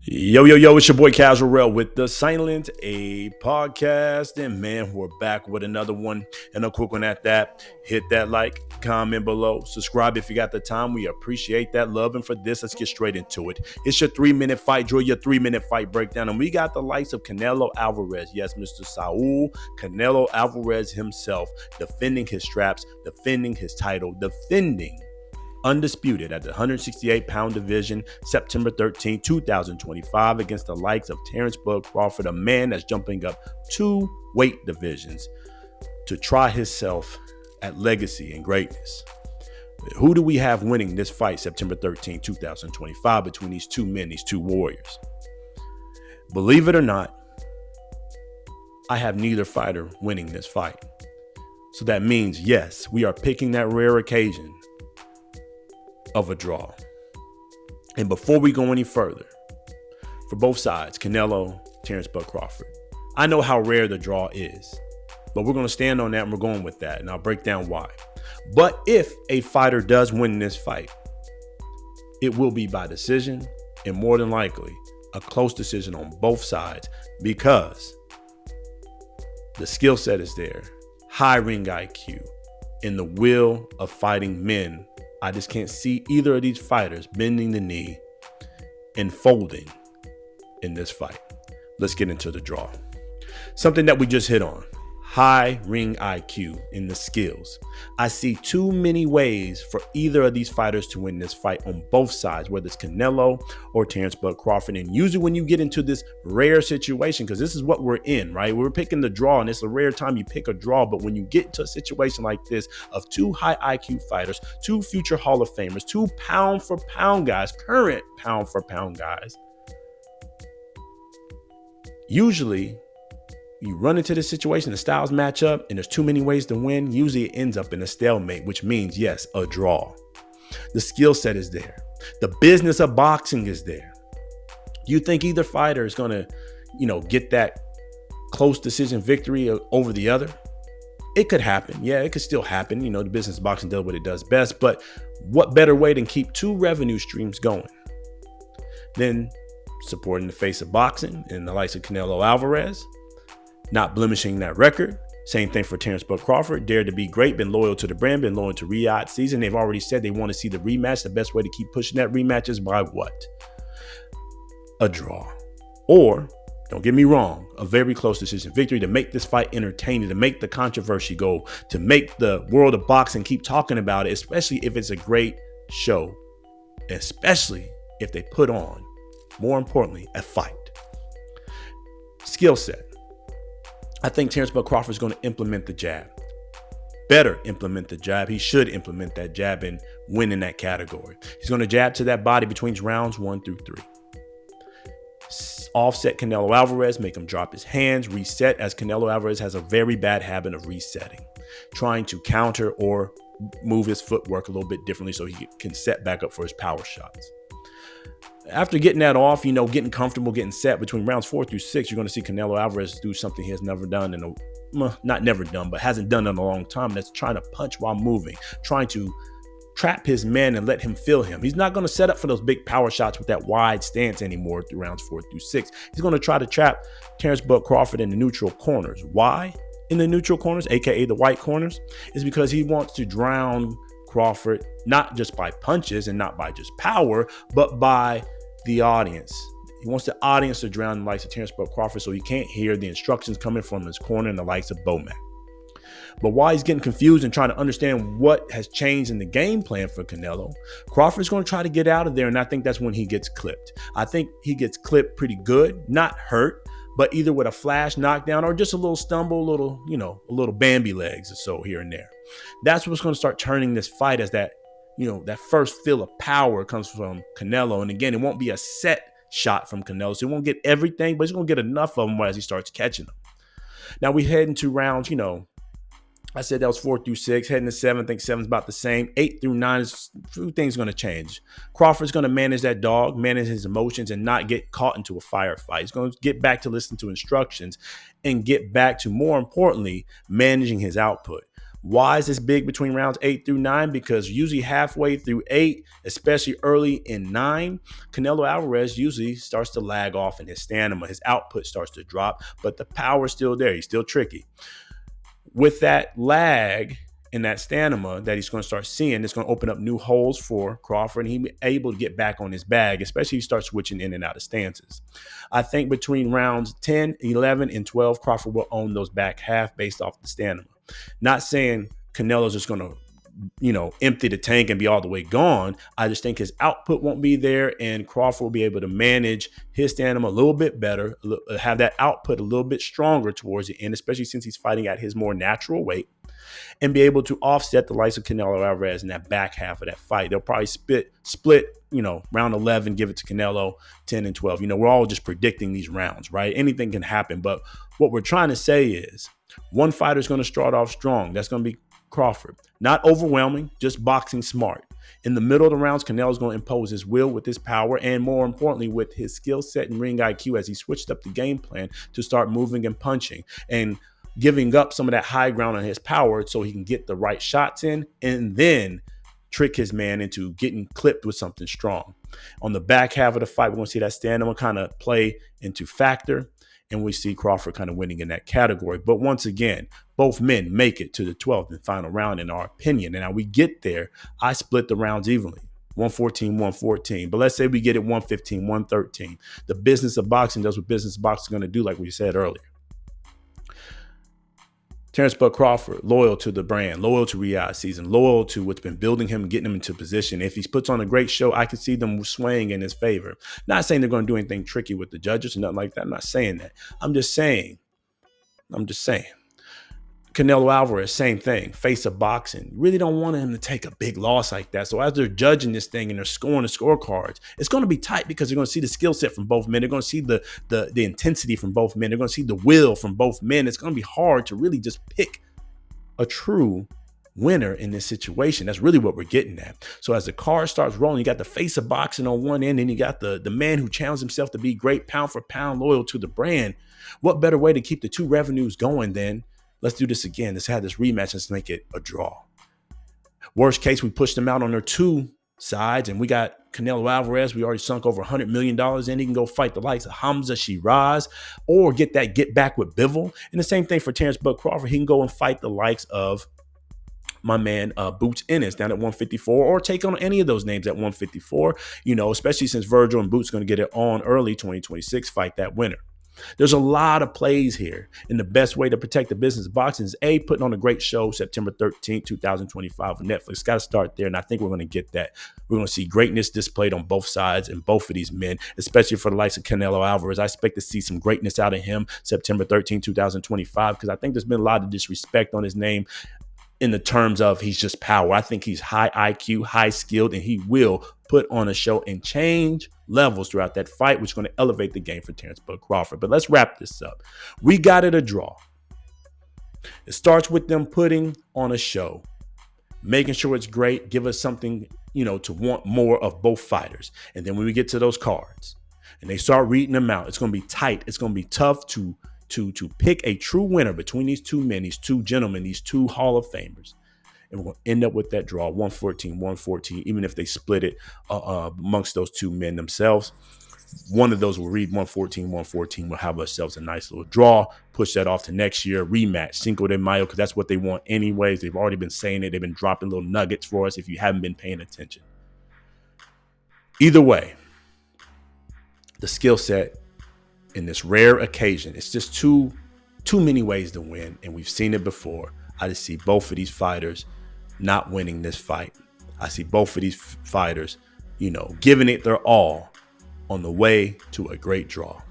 Yo, it's your boy Casual Rail with the Silent A podcast. And man, we're back with another one and a quick one at that. Hit that like, comment below, subscribe if you got the time. We appreciate that love. And for this, let's get straight into it. It's your 3-minute fight drill, your 3-minute fight breakdown. And we got the likes of Canelo Alvarez. Yes, Mr. Saul Canelo Alvarez himself defending his straps, defending his title, defending undisputed at the 168-pound division, September 13, 2025, against the likes of Terence Crawford, a man that's jumping up 2 weight divisions to try himself at legacy and greatness. Who do we have winning this fight September 13, 2025 between these two men, these two warriors? Believe it or not, I have neither fighter winning this fight. So that means, yes, we are picking that rare occasion of a draw. And before we go any further, for both sides, Canelo, Terence Crawford, I know how rare the draw is, but we're going to stand on that and we're going with that, and I'll break down why. But if a fighter does win this fight, it will be by decision, and more than likely a close decision on both sides, because the skill set is there, high ring IQ, and the will of fighting men. I just can't see either of these fighters bending the knee and folding in this fight. Let's get into the draw. Something that we just hit on. High ring IQ in the skills. I see too many ways for either of these fighters to win this fight on both sides, whether it's Canelo or Terence Crawford. And usually when you get into this rare situation, because this is what we're in, right? We're picking the draw, and it's a rare time you pick a draw. But when you get into a situation like this of two high IQ fighters, two future Hall of Famers, two pound for pound guys, current pound for pound guys, usually you run into this situation, the styles match up, and there's too many ways to win. Usually it ends up in a stalemate, which means, yes, a draw. The skill set is there. The business of boxing is there. You think either fighter is going to, get that close decision victory over the other? It could happen. Yeah, it could still happen. The business of boxing does what it does best. But what better way than keep two revenue streams going than supporting the face of boxing and the likes of Canelo Alvarez, not blemishing that record. Same thing for Terence Crawford. Dared to be great, been loyal to the brand, been loyal to Riyadh season. They've already said they want to see the rematch. The best way to keep pushing that rematch is by what? A draw. Or, don't get me wrong, a very close decision victory to make this fight entertaining, to make the controversy go, to make the world of boxing keep talking about it, especially if it's a great show, especially if they put on, more importantly, a fight. Skill set. I think Terence Crawford is going to implement the jab. Better implement the jab. He should implement that jab and win in that category. He's going to jab to that body between rounds 1 through 3. Offset Canelo Alvarez, make him drop his hands, reset, as Canelo Alvarez has a very bad habit of resetting, trying to counter or move his footwork a little bit differently so he can set back up for his power shots. After getting that off, getting comfortable, getting set between rounds 4 through 6, you're going to see Canelo Alvarez do something he has never done not never done, but hasn't done in a long time. That's trying to punch while moving, trying to trap his man and let him feel him. He's not going to set up for those big power shots with that wide stance anymore through rounds 4 through 6. He's going to try to trap Terence Crawford in the neutral corners. Why in the neutral corners, aka the white corners? Is because he wants to drown Crawford, not just by punches and not by just power, but by the audience. He wants the audience to drown the likes of Terence Crawford so he can't hear the instructions coming from his corner and the likes of Bomac. But while he's getting confused and trying to understand what has changed in the game plan for Canelo, Crawford's going to try to get out of there, and I think that's when he gets clipped. I think he gets clipped pretty good, not hurt, but either with a flash knockdown or just a little stumble, a little Bambi legs or so here and there. That's what's going to start turning this fight, as that first feel of power comes from Canelo. And again, it won't be a set shot from Canelo, so he won't get everything, but he's going to get enough of them as he starts catching them. Now we head into rounds, I said that was 4 through 6, heading to 7. I think 7's about the same. 8 through 9, a few things going to change. Crawford's going to manage that dog, manage his emotions, and not get caught into a firefight. He's going to get back to listening to instructions and get back to, more importantly, managing his output. Why is this big between rounds 8 through 9? Because usually halfway through 8, especially early in 9, Canelo Alvarez usually starts to lag off in his stamina. His output starts to drop, but the power's still there. He's still tricky. With that lag and that stamina that he's going to start seeing, it's going to open up new holes for Crawford, and he's able to get back on his bag, especially if he starts switching in and out of stances. I think between rounds 10, 11, and 12, Crawford will own those back half based off the stamina. Not saying Canelo's just going to, empty the tank and be all the way gone. I just think his output won't be there, and Crawford will be able to manage his stamina a little bit better, have that output a little bit stronger towards the end, especially since he's fighting at his more natural weight, and be able to offset the likes of Canelo Alvarez in that back half of that fight. They'll probably split, round 11, give it to Canelo, 10 and 12. We're all just predicting these rounds, right? Anything can happen. But what we're trying to say is one fighter is going to start off strong. That's going to be Crawford. Not overwhelming, just boxing smart. In the middle of the rounds, Canelo's going to impose his will with his power, and more importantly, with his skill set and ring IQ as he switched up the game plan to start moving and punching and giving up some of that high ground on his power so he can get the right shots in and then trick his man into getting clipped with something strong. On the back half of the fight, we're going to see that stamina kind of play into factor, and we see Crawford kind of winning in that category. But once again, both men make it to the 12th and final round in our opinion. And now we get there, I split the rounds evenly. 114, 114. But let's say we get it 115, 113. The business of boxing does what business of boxing is going to do, like we said earlier. Terence Crawford, loyal to the brand, loyal to Riyadh season, loyal to what's been building him and getting him into position. If he puts on a great show, I can see them swaying in his favor. Not saying they're going to do anything tricky with the judges or nothing like that. I'm not saying that. I'm just saying. Canelo Alvarez, same thing, face of boxing. You really don't want him to take a big loss like that. So as they're judging this thing and they're scoring the scorecards, it's going to be tight because they're going to see the skill set from both men. They're going to see the intensity from both men. They're going to see the will from both men. It's going to be hard to really just pick a true winner in this situation. That's really what we're getting at. So as the card starts rolling, you got the face of boxing on one end, and you got the man who challenged himself to be great, pound for pound, loyal to the brand. What better way to keep the two revenues going than let's do this again. Let's have this rematch. Let's make it a draw. Worst case, we push them out on their two sides, and we got Canelo Alvarez. We already sunk over $100 million in. He can go fight the likes of Hamza Shiraz or get back with Bivol. And the same thing for Terence Crawford. He can go and fight the likes of my man Boots Ennis down at 154, or take on any of those names at 154, especially since Virgil and Boots going to get it on early 2026, fight that winner. There's a lot of plays here, and the best way to protect the business of boxing is putting on a great show September 13th, 2025 on Netflix. Got to start there, and I think we're going to get that. We're going to see greatness displayed on both sides and both of these men, especially for the likes of Canelo Alvarez. I expect to see some greatness out of him September 13th, 2025, because I think there's been a lot of disrespect on his name in the terms of he's just power. I think he's high IQ, high skilled, and he will put on a show and change levels throughout that fight, which is going to elevate the game for Terence Crawford. But let's wrap this up. We got it a draw. It starts with them putting on a show, making sure it's great, give us something, to want more of both fighters. And then when we get to those cards and they start reading them out, it's going to be tight. It's going to be tough to pick a true winner between these two men, these two gentlemen, these two Hall of Famers. And we're going to end up with that draw, 114, 114, even if they split it amongst those two men themselves. One of those will read 114, 114. We'll have ourselves a nice little draw, push that off to next year, rematch, Cinco de Mayo, because that's what they want anyways. They've already been saying it. They've been dropping little nuggets for us if you haven't been paying attention. Either way, the skill set in this rare occasion, it's just too many ways to win, and we've seen it before. I just see both of these fighters not winning this fight. I see both of these fighters, giving it their all on the way to a great draw.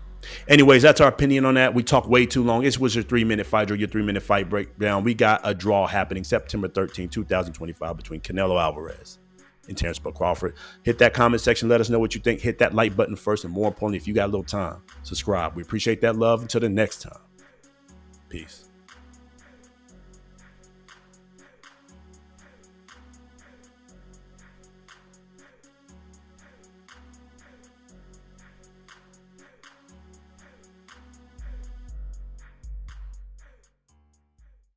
Anyways, that's our opinion on that. We talked way too long. This was your 3-minute fight, or your 3-minute fight breakdown. We got a draw happening September 13, 2025 between Canelo Alvarez and Terence Crawford. Hit that comment section. Let us know what you think. Hit that like button first. And more importantly, if you got a little time, subscribe. We appreciate that love. Until the next time. Peace.